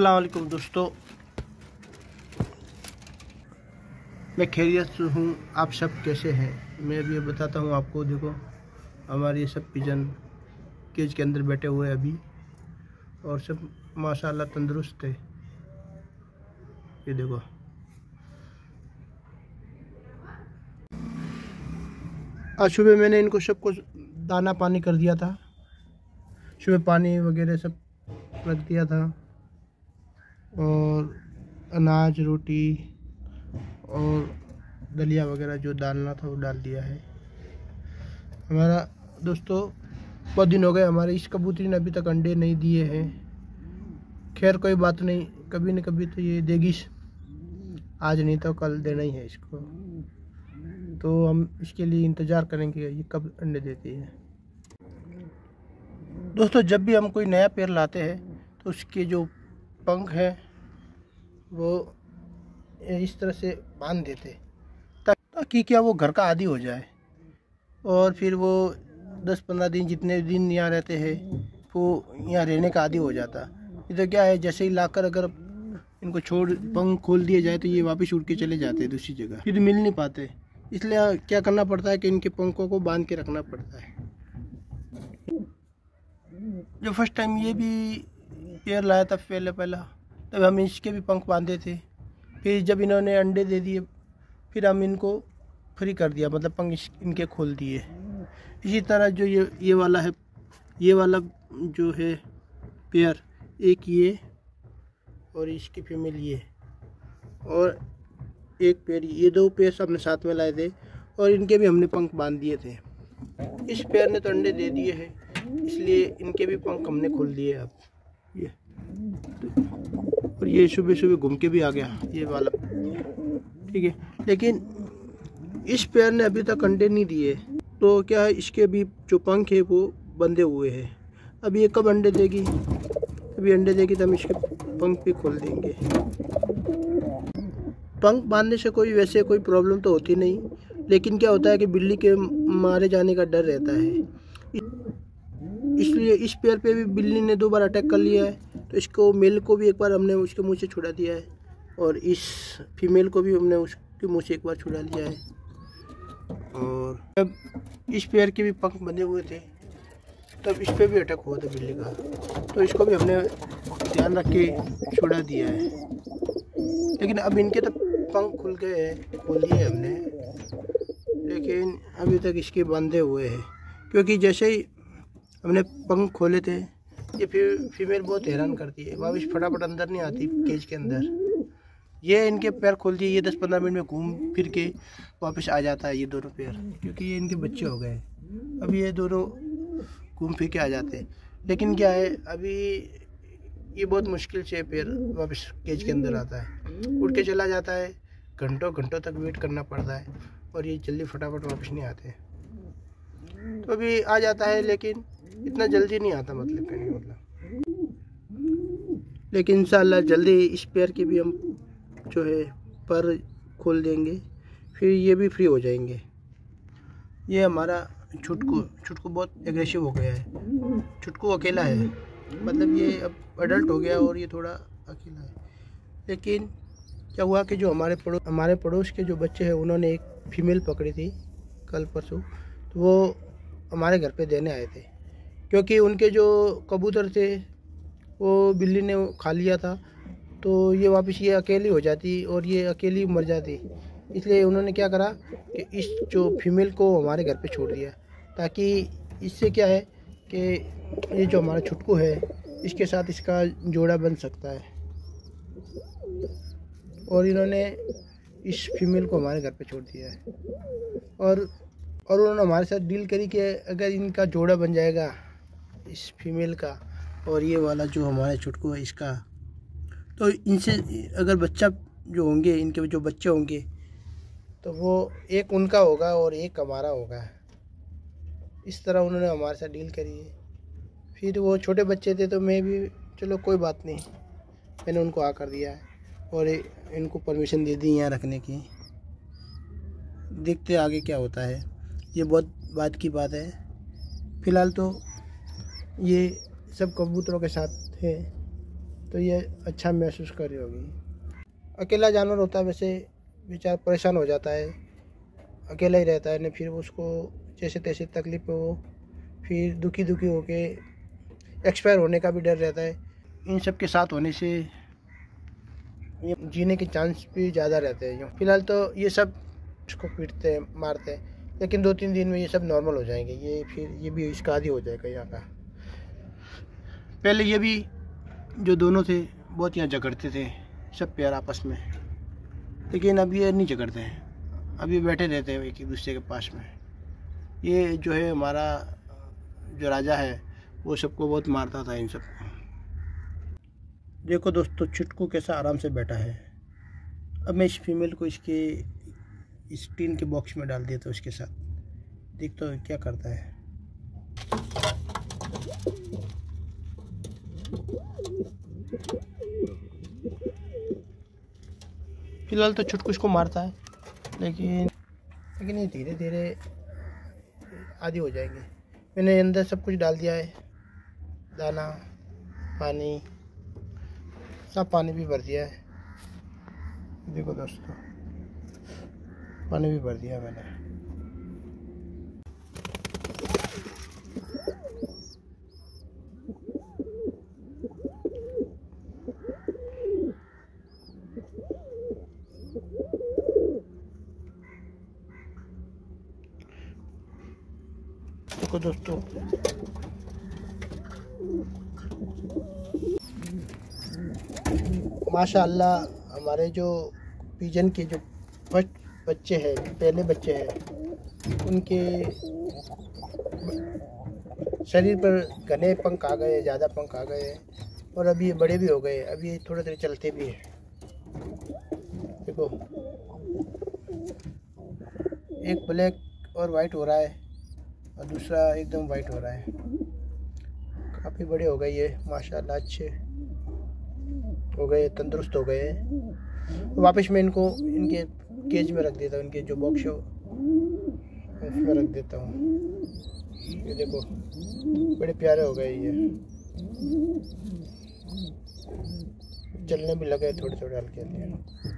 अस्सलाम वालेकुम दोस्तों, मैं खैरियत से हूँ। आप सब कैसे हैं? मैं अभी बताता हूँ आपको। देखो, हमारे ये सब पिजन केज के अंदर बैठे हुए हैं अभी, और सब माशाल्लाह तंदुरुस्त है। ये देखो, आज सुबह मैंने इनको सबको दाना पानी कर दिया था। सुबह पानी वगैरह सब रख दिया था, और अनाज, रोटी और दलिया वगैरह जो डालना था वो डाल दिया है। हमारा दोस्तों बहुत दिन हो गए, हमारे इस कबूतरी ने अभी तक अंडे नहीं दिए हैं। खैर कोई बात नहीं, कभी न कभी तो ये देगी। आज नहीं तो कल देना ही है इसको, तो हम इसके लिए इंतज़ार करेंगे ये कब अंडे देती है। दोस्तों, जब भी हम कोई नया पेड़ लाते हैं तो उसके जो पंख है वो इस तरह से बांध देते ताकि क्या वो घर का आदी हो जाए, और फिर वो 10-15 दिन जितने दिन यहाँ रहते हैं वो यहाँ रहने का आदी हो जाता। ये तो क्या है, जैसे ही लाकर अगर इनको छोड़ पंख खोल दिए जाए तो ये वापस उड़ के चले जाते हैं दूसरी जगह, फिर मिल नहीं पाते। इसलिए क्या करना पड़ता है कि इनके पंखों को बांध के रखना पड़ता है। जो फर्स्ट टाइम ये भी पेड़ लाया था पहला तब हम इसके भी पंख बांधे थे। फिर जब इन्होंने अंडे दे दिए फिर हम इनको फ्री कर दिया, मतलब पंख इनके खोल दिए। इसी तरह जो ये वाला है, ये वाला जो है पेयर, एक ये और इसकी फीमेल ये, और एक पेयर, ये दो पेयर हमने साथ में लाए थे और इनके भी हमने पंख बांध दिए थे। इस पेयर ने तो अंडे दे दिए हैं, इसलिए इनके भी पंख हमने खोल दिए अब ये। और ये सुबह सुबह घूम के भी आ गया ये वाला, ठीक है। लेकिन इस पेयर ने अभी तक अंडे नहीं दिए, तो क्या है, इसके भी जो पंख है वो बंधे हुए हैं। अब ये कब अंडे देगी, अभी अंडे देगी तो हम इसके पंख भी खोल देंगे। पंख बांधने से वैसे कोई प्रॉब्लम तो होती नहीं, लेकिन क्या होता है कि बिल्ली के मारे जाने का डर रहता है। इसलिए इस पेयर पे भी बिल्ली ने 2 बार अटैक कर लिया है, तो इसको मेल को भी एक बार हमने उसके मुंह से छुड़ा दिया है, और इस फीमेल को भी हमने उसके मुंह से एक बार छुड़ा लिया है। और जब इस पेयर के भी पंख बंधे हुए थे तब इस पे भी अटैक हुआ था बिल्ली का, तो इसको भी हमने ध्यान रख के छुड़ा दिया है। लेकिन अब इनके तो पंख खुल गए हैं, खोल दिए हमने, लेकिन अभी तक इसके बंधे हुए हैं, क्योंकि जैसे ही हमने पंख खोले थे ये फिर फीमेल बहुत हैरान करती है, वापस फटाफट अंदर नहीं आती केज के अंदर। ये इनके पैर खोल दिए, ये 10-15 मिनट में घूम फिर के वापस आ जाता है ये दोनों पैर, क्योंकि ये इनके बच्चे हो गए। अब ये दोनों घूम फिर के आ जाते हैं। लेकिन क्या है, अभी ये बहुत मुश्किल से पैर वापस केज के अंदर आता है, उड़ के चला जाता है, घंटों घंटों तक वेट करना पड़ता है, और ये जल्दी फटाफट वापस नहीं आते। तो अभी आ जाता है, लेकिन इतना जल्दी नहीं आता, मतलब कहने का मतलब। लेकिन इंशाल्लाह जल्दी इस पैर की भी हम जो है पर खोल देंगे, फिर ये भी फ्री हो जाएंगे। ये हमारा छुटकू बहुत एग्रेसिव हो गया है। छुटकू अकेला है, मतलब ये अब अडल्ट हो गया और ये थोड़ा अकेला है। लेकिन क्या हुआ कि जो हमारे पड़ोस के जो बच्चे हैं उन्होंने एक फीमेल पकड़ी थी कल परसों, तो वो हमारे घर पे देने आए थे, क्योंकि उनके जो कबूतर थे वो बिल्ली ने खा लिया था, तो ये वापस ये अकेली हो जाती और ये अकेली मर जाती। इसलिए उन्होंने क्या करा कि इस जो फीमेल को हमारे घर पे छोड़ दिया, ताकि इससे क्या है कि ये जो हमारा छुटकू है इसके साथ इसका जोड़ा बन सकता है। और इन्होंने इस फीमेल को हमारे घर पे छोड़ दिया है, और उन्होंने हमारे साथ डील करी कि अगर इनका जोड़ा बन जाएगा इस फीमेल का और ये वाला जो हमारा छुटकू है इसका, तो इनसे अगर बच्चा जो होंगे, इनके जो बच्चे होंगे, तो वो एक उनका होगा और एक हमारा होगा। इस तरह उन्होंने हमारे साथ डील करी है। फिर वो छोटे बच्चे थे, तो मैं भी चलो कोई बात नहीं, मैंने उनको आ कर दिया है और इनको परमिशन दे दी यहाँ रखने की। देखते आगे क्या होता है, ये बहुत बात की बात है। फ़िलहाल तो ये सब कबूतरों के साथ है, तो ये अच्छा महसूस कर रही होगी। अकेला जानवर होता है वैसे बेचारा परेशान हो जाता है, अकेला ही रहता है ना, फिर उसको जैसे तैसे तकलीफ हो, फिर दुखी होके एक्सपायर होने का भी डर रहता है। इन सब के साथ होने से ये जीने के चांस भी ज़्यादा रहते हैं। फिलहाल तो ये सब इसको पीटते हैं, मारते हैं, लेकिन 2-3 दिन में ये सब नॉर्मल हो जाएंगे। ये फिर ये भी इसका आदी हो जाएगा यहाँ का। पहले ये भी जो दोनों थे बहुत यहाँ झगड़ते थे सब प्यार आपस में, लेकिन अब ये नहीं झगड़ते हैं, अब ये बैठे रहते हैं एक दूसरे के पास में। ये जो है हमारा जो राजा है वो सबको बहुत मारता था इन सबको। देखो दोस्तों, चुटकू कैसा आराम से बैठा है। अब मैं इस फीमेल को इसके इस टीन के बॉक्स में डाल दिया तो इसके साथ देखते हो क्या करता है। फिलहाल तो चुटकू इसको मारता है, लेकिन ये धीरे धीरे आदी हो जाएंगे। मैंने अंदर सब कुछ डाल दिया है, दाना, पानी, सब पानी भी भर दिया है। देखो दोस्तों, पानी भी भर दिया है मैंने। देखो दोस्तों, माशाअल्लाह हमारे जो पिजन के जो फर्स्ट बच्चे हैं, पहले बच्चे हैं, उनके शरीर पर घने पंख आ गए, ज़्यादा पंख आ गए और अभी ये बड़े भी हो गए। अभी ये थोड़े थोड़े चलते भी हैं। देखो, एक ब्लैक और वाइट हो रहा है और दूसरा एकदम वाइट हो रहा है। काफ़ी बड़े हो गए ये माशाल्लाह, अच्छे हो गए, तंदुरुस्त हो गए। वापस मैं इनको इनके केज में रख देता हूँ, इनके जो बॉक्स है उसमें रख देता हूँ। ये देखो बड़े प्यारे हो गए, ये चलने भी लगे थोड़े थोड़े हल्के हल्के।